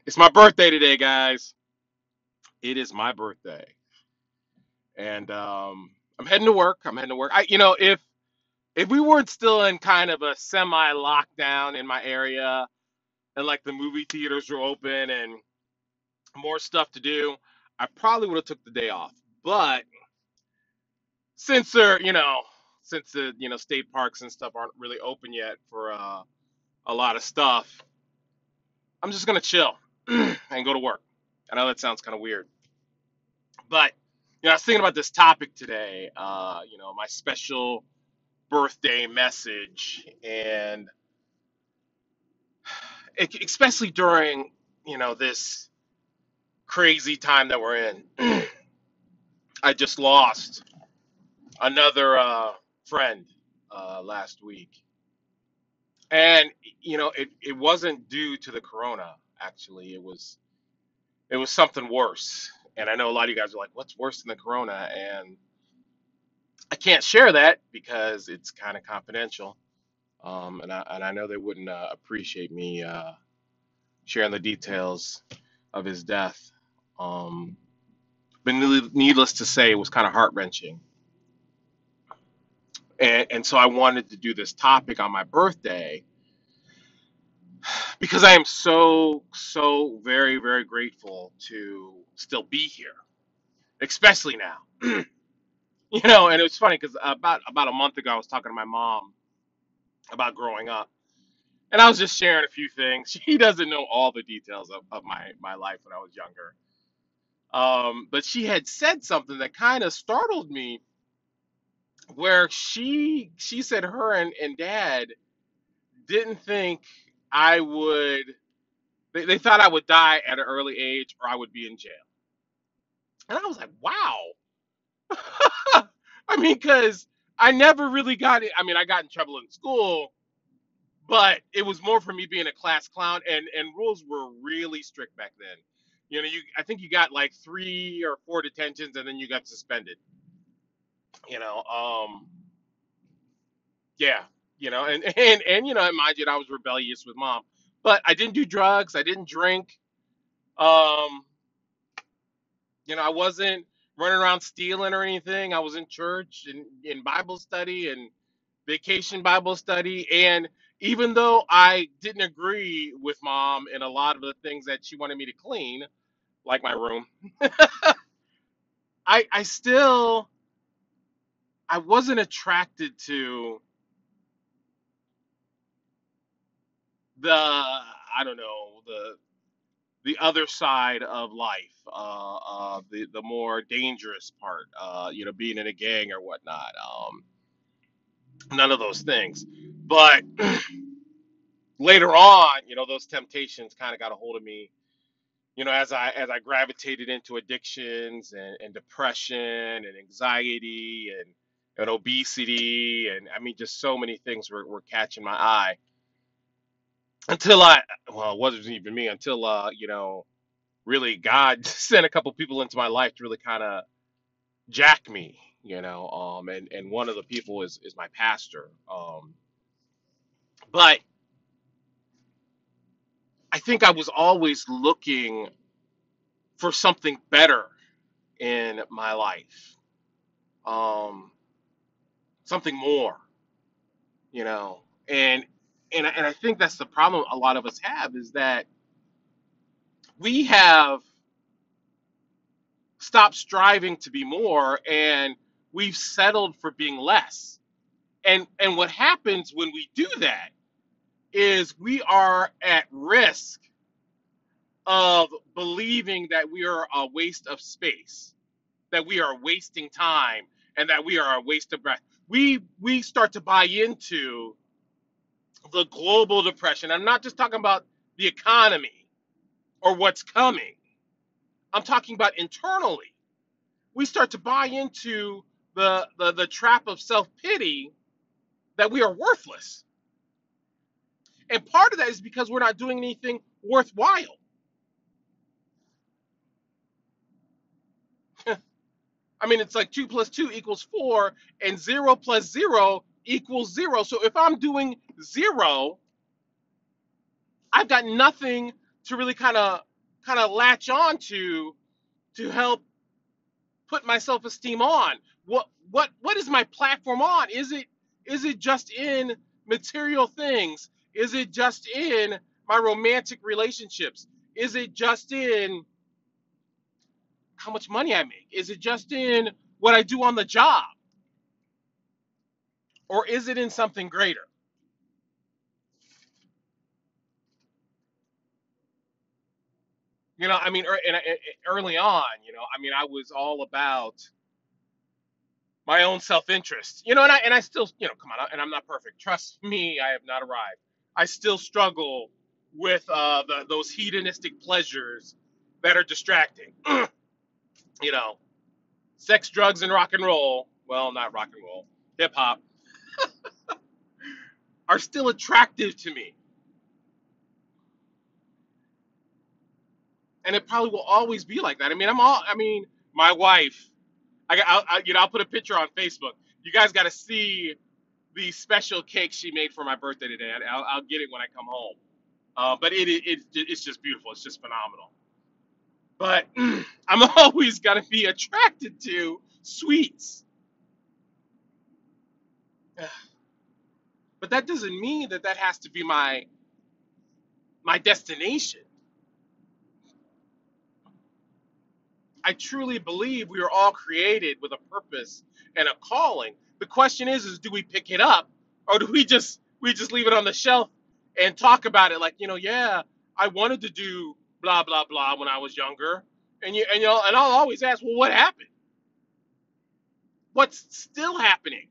It's my birthday today, guys. It is my birthday, and I'm heading to work. I'm heading to work. If we weren't still in kind of a semi lockdown in my area, and like the movie theaters were open and more stuff to do, I probably would have took the day off. But since since the state parks and stuff aren't really open yet for a lot of stuff, I'm just gonna chill and go to work. I know that sounds kind of weird, but I was thinking about this topic today. My special birthday message, and especially during this crazy time that we're in. I just lost another friend last week, and it wasn't due to the corona. Actually, it was something worse. And I know a lot of you guys are like, "What's worse than the corona?" And I can't share that because it's kind of confidential. And I know they wouldn't appreciate me sharing the details of his death. Um, but needless to say, it was kind of heart wrenching. And so I wanted to do this topic on my birthday because I am so, so very, very grateful to still be here, especially now. And it was funny because about a month ago, I was talking to my mom about growing up. And I was just sharing a few things. She doesn't know all the details of my life when I was younger. But she had said something that kind of startled me, where she said her and dad didn't think I would. They thought I would die at an early age or I would be in jail. And I was like, wow. I mean, because I never really got it. I mean, I got in trouble in school, but it was more for me being a class clown, and rules were really strict back then. I think you got like 3 or 4 detentions, and then you got suspended. You know, yeah, and mind you, I was rebellious with mom, but I didn't do drugs, I didn't drink. Um, I wasn't running around stealing or anything. I was in church and in Bible study and vacation Bible study. And even though I didn't agree with mom in a lot of the things that she wanted me to clean, like my room, I still I wasn't attracted to the I don't know the other side of life, the more dangerous part, being in a gang or whatnot. None of those things. But later on, those temptations kind of got a hold of me. As I gravitated into addictions and depression and anxiety and obesity, and I mean just so many things were catching my eye until it wasn't even me until really God sent a couple people into my life to really kind of jack me. And one of the people is my pastor. But I think I was always looking for something better in my life, um, something more, you know. And I think that's the problem a lot of us have, is that we have stopped striving to be more, and we've settled for being less. And what happens when we do that is we are at risk of believing that we are a waste of space, that we are wasting time, and that we are a waste of breath. We start to buy into the global depression. I'm not just talking about the economy or what's coming. I'm talking about internally. We start to buy into the trap of self-pity, that we are worthless. And part of that is because we're not doing anything worthwhile. I mean, it's like 2 plus 2 equals 4, and 0 plus 0 equals 0. So if I'm doing 0, I've got nothing to really kind of latch on to help put my self-esteem on. What is my platform on? Is it just in material things? Is it just in my romantic relationships? Is it just in how much money I make? Is it just in what I do on the job? Or is it in something greater? I mean, early on, I mean, I was all about my own self-interest, and I still, come on, and I'm not perfect. Trust me, I have not arrived. I still struggle with those hedonistic pleasures that are distracting. you know, Sex, drugs, and rock and roll. Well, not rock and roll, hip hop are still attractive to me, and it probably will always be like that. I mean, my wife. I'll put a picture on Facebook. You guys got to see the special cake she made for my birthday today. I'll get it when I come home. But it's just beautiful. It's just phenomenal. But I'm always gonna be attracted to sweets. But that doesn't mean that has to be my destination. I truly believe we are all created with a purpose and a calling. The question is do we pick it up, or do we just leave it on the shelf and talk about it like, yeah, I wanted to do blah blah blah when I was younger, and I'll always ask, well, what happened? What's still happening?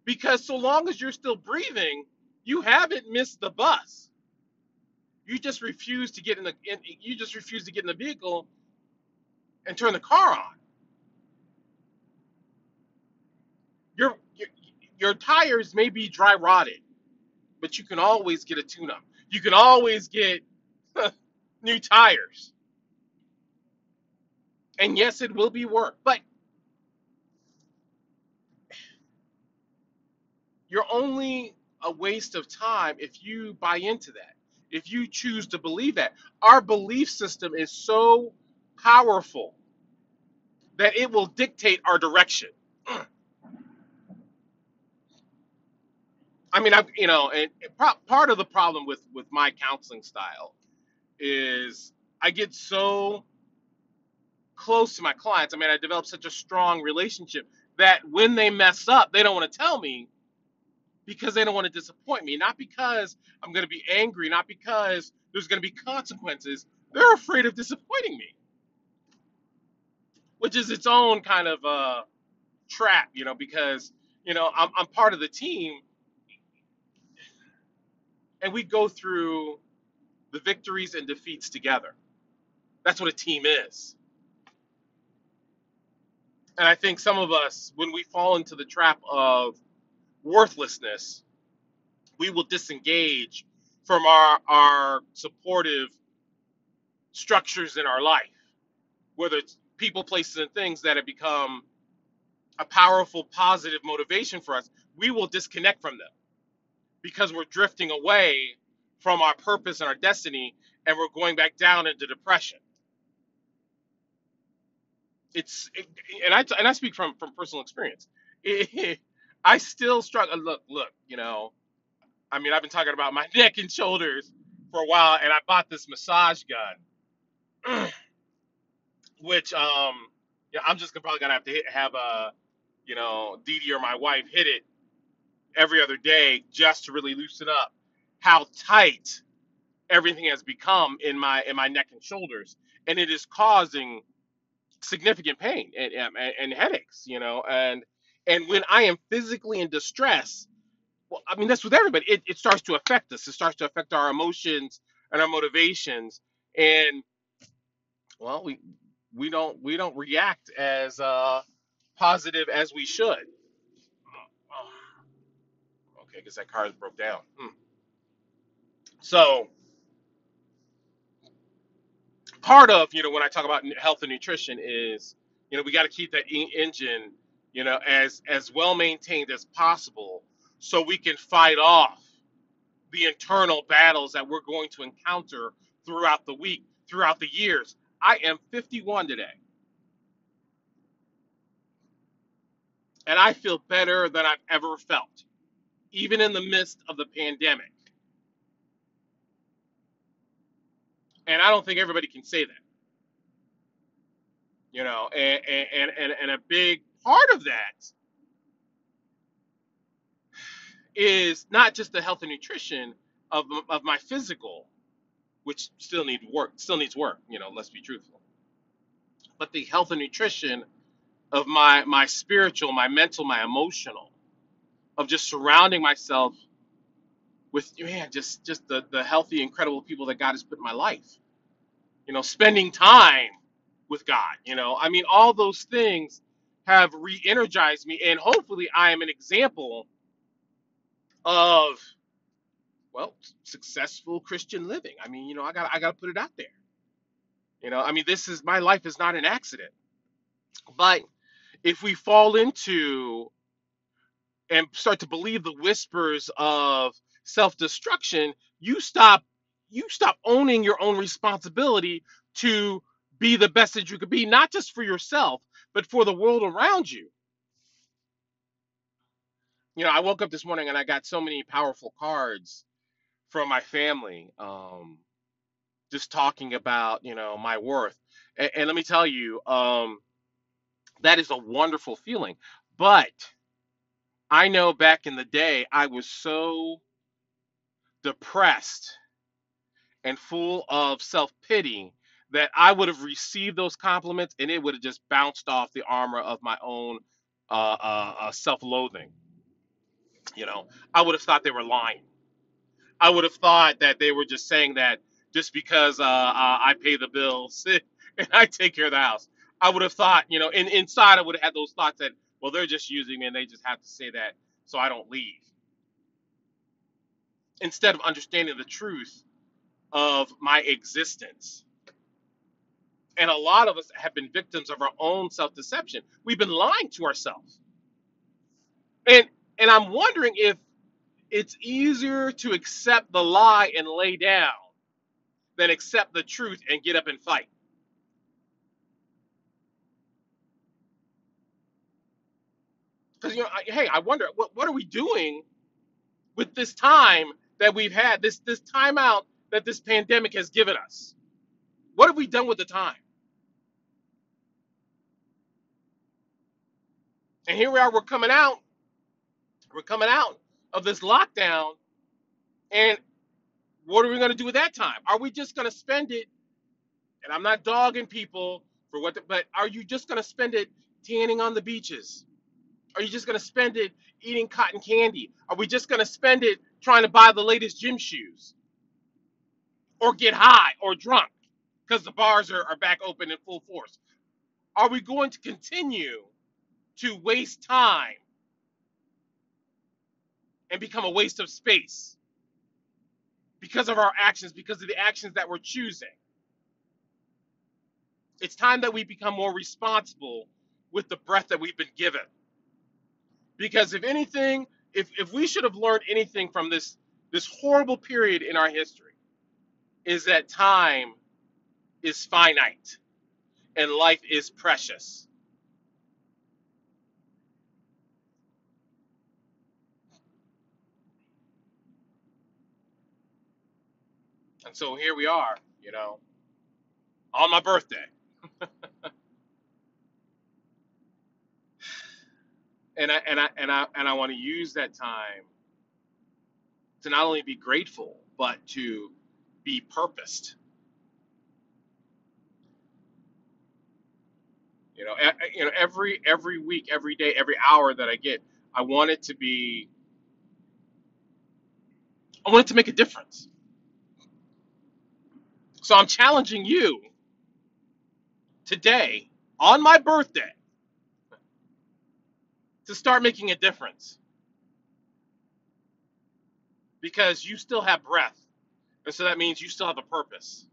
Because so long as you're still breathing, you haven't missed the bus. You just refuse to get you just refuse to get in the vehicle and turn the car on. Your tires may be dry rotted, but you can always get a tune up. You can always get new tires. And yes, it will be work, but you're only a waste of time if you buy into that. If you choose to believe that. Our belief system is so powerful that it will dictate our direction. I mean, and part of the problem with my counseling style is I get so close to my clients. I mean, I develop such a strong relationship that when they mess up, they don't want to tell me because they don't want to disappoint me. Not because I'm going to be angry, not because there's going to be consequences. They're afraid of disappointing me, which is its own kind of trap, because I'm part of the team, and we go through the victories and defeats together. That's what a team is. And I think some of us, when we fall into the trap of worthlessness, we will disengage from our supportive structures in our life, whether it's people, places, and things that have become a powerful, positive motivation for us. We will disconnect from them because we're drifting away from our purpose and our destiny, and we're going back down into depression. And I speak from personal experience. I still struggle. Look. I mean, I've been talking about my neck and shoulders for a while, and I bought this massage gun, which yeah, I'm just probably gonna have to have Dee Dee or my wife hit it every other day just to really loosen up how tight everything has become in my neck and shoulders, and it is causing significant pain and headaches, and when I am physically in distress, well, I mean, that's with everybody. It starts to affect us. It starts to affect our emotions and our motivations, and well, we don't react as positive as we should. Oh, okay, because that car is broke down. So part of when I talk about health and nutrition is we got to keep that engine as well maintained as possible so we can fight off the internal battles that we're going to encounter throughout the week, throughout the years. I am 51 today, and I feel better than I've ever felt, even in the midst of the pandemic. And I don't think everybody can say that, and a big part of that is not just the health and nutrition of my physical, which still needs work, let's be truthful, but the health and nutrition of my spiritual, my mental, my emotional, of just surrounding myself with, man, just the healthy, incredible people that God has put in my life. Spending time with God. I mean, all those things have re-energized me, and hopefully, I am an example of, well, successful Christian living. I mean, I got to put it out there. I mean, this is my life is not an accident. But if we fall into and start to believe the whispers of self-destruction, you stop owning your own responsibility to be the best that you could be, not just for yourself, but for the world around you. I woke up this morning and I got so many powerful cards from my family, just talking about, my worth. And let me tell you, that is a wonderful feeling. But I know back in the day, I was so depressed and full of self pity that I would have received those compliments and it would have just bounced off the armor of my own self loathing. I would have thought they were lying. I would have thought that they were just saying that just because I pay the bills and I take care of the house. I would have thought, inside I would have had those thoughts that, well, they're just using me and they just have to say that so I don't leave. Instead of understanding the truth of my existence. And a lot of us have been victims of our own self-deception. We've been lying to ourselves. And I'm wondering if it's easier to accept the lie and lay down than accept the truth and get up and fight. Because hey, I wonder what are we doing with this time that we've had, this timeout that this pandemic has given us? What have we done with the time? And here we are, we're coming out of this lockdown, and what are we going to do with that time? Are we just going to spend it? And I'm not dogging people for but are you just going to spend it tanning on the beaches? Are you just going to spend it eating cotton candy? Are we just going to spend it trying to buy the latest gym shoes or get high or drunk because the bars are back open in full force? Are we going to continue to waste time and become a waste of space because of our actions, because of the actions that we're choosing? It's time that we become more responsible with the breath that we've been given. Because if anything, if we should have learned anything from this horrible period in our history, is that time is finite and life is precious. And so here we are, on my birthday. And I want to use that time to not only be grateful, but to be purposed. Every week, every day, every hour that I get, I want it to be, I want it to make a difference. So I'm challenging you today on my birthday to start making a difference because you still have breath. And so that means you still have a purpose.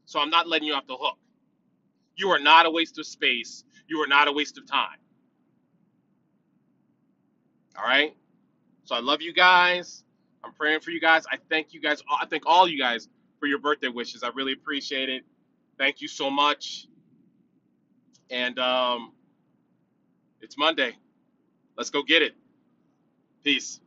So I'm not letting you off the hook. You are not a waste of space. You are not a waste of time. All right? So I love you guys. I'm praying for you guys. I thank you guys. I thank all you guys for your birthday wishes. I really appreciate it. Thank you so much. And it's Monday. Let's go get it. Peace.